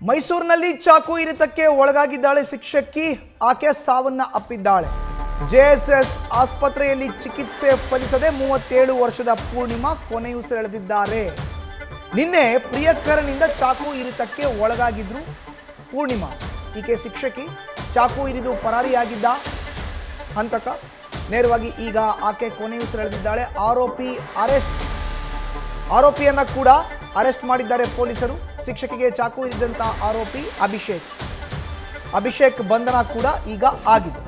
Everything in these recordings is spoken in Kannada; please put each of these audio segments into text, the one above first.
ಮೈಸೂರಿನಲ್ಲಿ ಚಾಕು ಇರಿತಕ್ಕೆ ಒಳಗಾಗಿದ್ದಾಳೆ ಶಿಕ್ಷಕಿ. ಆಕೆ ಸಾವನ್ನ ಅಪ್ಪಿದ್ದಾಳೆ. ಜೆಎಸ್ಎಸ್ ಆಸ್ಪತ್ರೆಯಲ್ಲಿ ಚಿಕಿತ್ಸೆ ಫಲಿಸದೆ 37 ವರ್ಷದ ಪೂರ್ಣಿಮಾ ಕೊನೆಯುಸಿರೆಳೆದಿದ್ದಾರೆ. ನಿನ್ನೆ ಪ್ರಿಯಕರನಿಂದ ಚಾಕು ಇರಿತಕ್ಕೆ ಒಳಗಾಗಿದ್ರು ಪೂರ್ಣಿಮಾ. ಈಕೆ ಶಿಕ್ಷಕಿ. ಚಾಕು ಇರಿದು ಪರಾರಿಯಾಗಿದ್ದ ಹಂತಕ ನೇರವಾಗಿ ಈಗ ಆಕೆ ಕೊನೆಯುಸಿರೆಳೆದಿದ್ದಾಳೆ. ಆರೋಪಿಯನ್ನ ಕೂಡ ಅರೆಸ್ಟ್ ಮಾಡಿದ್ದಾರೆ ಪೊಲೀಸರು. ಶಿಕ್ಷಕಿಗೆ ಚಾಕು ಇರಿದಂತ ಆರೋಪಿ ಅಭಿಷೇಕ್ ಬಂಧನ ಕೂಡ ಈಗ ಆಗಿದೆ.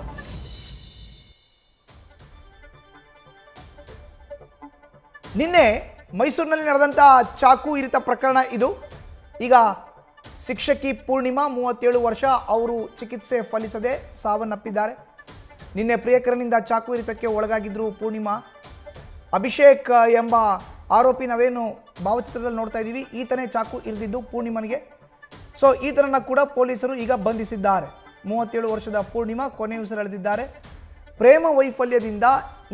ನಿನ್ನೆ ಮೈಸೂರಿನಲ್ಲಿ ನಡೆದಂತ ಚಾಕು ಇರಿತ ಪ್ರಕರಣ ಇದು. ಈಗ ಶಿಕ್ಷಕಿ ಪೂರ್ಣಿಮಾ 37 ವರ್ಷ, ಅವರು ಚಿಕಿತ್ಸೆ ಫಲಿಸದೆ ಸಾವನ್ನಪ್ಪಿದ್ದಾರೆ. ನಿನ್ನೆ ಪ್ರಿಯಕರನಿಂದ ಚಾಕು ಇರಿತಕ್ಕೆ ಒಳಗಾಗಿದ್ರು ಪೂರ್ಣಿಮಾ. ಅಭಿಷೇಕ್ ಎಂಬ ಆರೋಪಿ ನಾವೇನು ಭಾವಚಿತ್ರದಲ್ಲಿ ನೋಡ್ತಾ ಇದ್ದೀವಿ, ಈತನೇ ಚಾಕು ಇರಿದಿದ್ದು ಪೂರ್ಣಿಮನಿಗೆ. ಸೊ ಈತನನ್ನ ಕೂಡ ಪೊಲೀಸರು ಈಗ ಬಂಧಿಸಿದ್ದಾರೆ. 37 ವರ್ಷದ ಪೂರ್ಣಿಮಾ ಕೊನೆಯುಸಿರೆಳೆದಿದ್ದಾರೆ. ಪ್ರೇಮ ವೈಫಲ್ಯದಿಂದ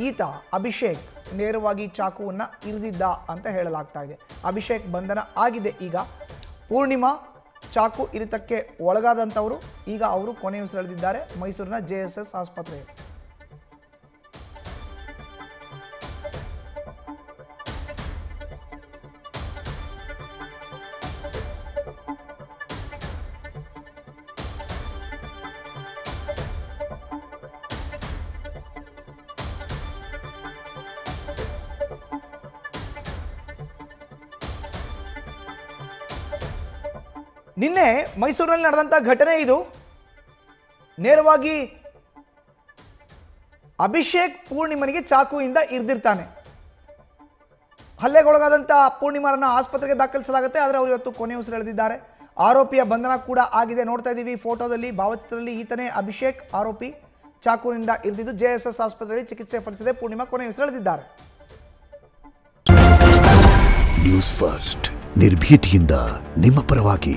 ಈತ ಅಭಿಷೇಕ್ ನೇರವಾಗಿ ಚಾಕುವನ್ನು ಇರಿದಿದ್ದ ಅಂತ ಹೇಳಲಾಗ್ತಾ ಇದೆ. ಅಭಿಷೇಕ್ ಬಂಧನ ಆಗಿದೆ. ಈಗ ಪೂರ್ಣಿಮಾ ಚಾಕು ಇರಿತಕ್ಕೆ ಒಳಗಾದಂಥವರು ಈಗ ಅವರು ಕೊನೆಯುಸಿರೆಳೆದಿದ್ದಾರೆ ಮೈಸೂರಿನ ಜೆಎಸ್ಎಸ್ ಆಸ್ಪತ್ರೆಯಲ್ಲಿ. ನಿನ್ನೆ ಮೈಸೂರಿನಲ್ಲಿ ನಡೆದಂಥ ಘಟನೆ ಇದು. ನೇರವಾಗಿ ಅಭಿಷೇಕ್ ಪೂರ್ಣಿಮನಿಗೆ ಚಾಕುವಿಂದ ಇರಿದಿರ್ತಾನೆ. ಹಲ್ಲೆಗೊಳಗಾದಂಥ ಪೂರ್ಣಿಮಾರನ್ನ ಆಸ್ಪತ್ರೆಗೆ ದಾಖಲಿಸಲಾಗುತ್ತೆ. ಆದರೆ ಅವರು ಇವತ್ತು ಕೊನೆಯುಸಿರೆಳೆದಿದ್ದಾರೆ. ಆರೋಪಿಯ ಬಂಧನ ಕೂಡ ಆಗಿದೆ. ನೋಡ್ತಾ ಇದ್ದೀವಿ ಫೋಟೋದಲ್ಲಿ, ಭಾವಚಿತ್ರದಲ್ಲಿ ಈತನೇ ಅಭಿಷೇಕ್ ಆರೋಪಿ. ಚಾಕುವಿನಿಂದ ಇರಿದಿದ್ದು ಜೆಎಸ್ಎಸ್ ಆಸ್ಪತ್ರೆಯಲ್ಲಿ ಚಿಕಿತ್ಸೆ ಫಲಿಸದೆ ಪೂರ್ಣಿಮಾ ಕೊನೆಯುಸಿರೆಳೆದಿದ್ದಾರೆ. ನ್ಯೂಸ್ ಫಸ್ಟ್, ನಿರ್ಭೀತಿಯಿಂದ ನಿಮ್ಮ ಪರವಾಗಿ.